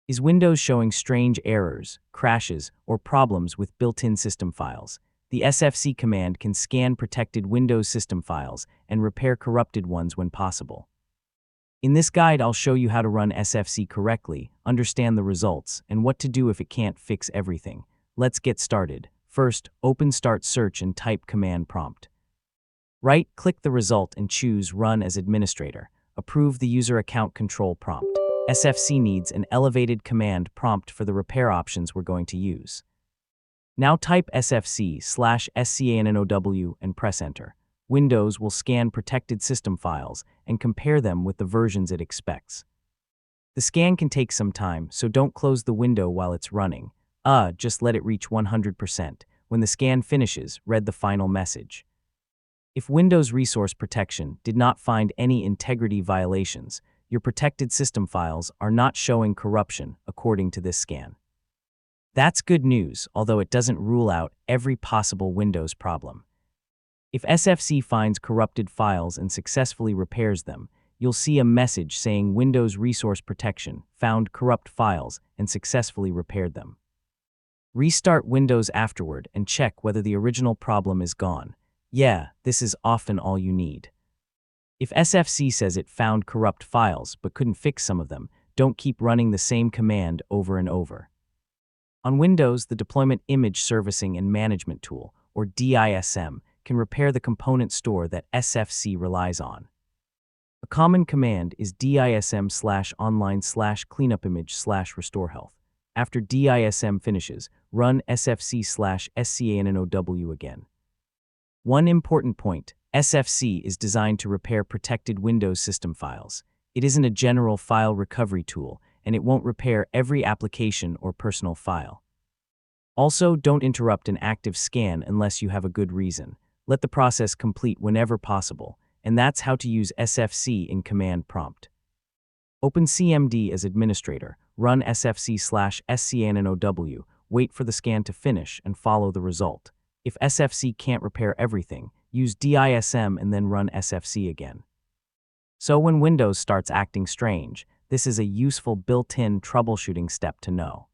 Is Windows showing strange errors, crashes, or problems with built-in system files? The SFC command can scan protected Windows system files and repair corrupted ones when possible. In this guide, I'll show you how to run SFC correctly, understand the results, and what to do if it can't fix everything. Let's get started. First, open Start Search and type Command Prompt. Right-click the result and choose Run as Administrator. Approve the User Account Control prompt. SFC needs an elevated command prompt for the repair options we're going to use. Now type SFC/SCANNOW and press Enter. Windows will scan protected system files and compare them with the versions it expects. The scan can take some time, so don't close the window while it's running. Just let it reach 100%. When the scan finishes, read the final message. If Windows Resource Protection did not find any integrity violations, your protected system files are not showing corruption according to this scan. That's good news, although it doesn't rule out every possible Windows problem. If SFC finds corrupted files and successfully repairs them, you'll see a message saying Windows Resource Protection found corrupt files and successfully repaired them. Restart Windows afterward and check whether the original problem is gone. Yeah, this is often all you need. If SFC says it found corrupt files but couldn't fix some of them, don't keep running the same command over and over. On Windows, the Deployment Image Servicing and Management Tool, or DISM, can repair the component store that SFC relies on. A common command is DISM/online/cleanupimage/restorehealth. After DISM finishes, run SFC/SCANNOW again. One important point: SFC is designed to repair protected Windows system files. It isn't a general file recovery tool, and it won't repair every application or personal file. Also, don't interrupt an active scan unless you have a good reason. Let the process complete whenever possible, and that's how to use SFC in Command Prompt. Open CMD as administrator, run SFC/SCANNOW, wait for the scan to finish, and follow the result. If SFC can't repair everything, use DISM and then run SFC again. So when Windows starts acting strange, this is a useful built-in troubleshooting step to know.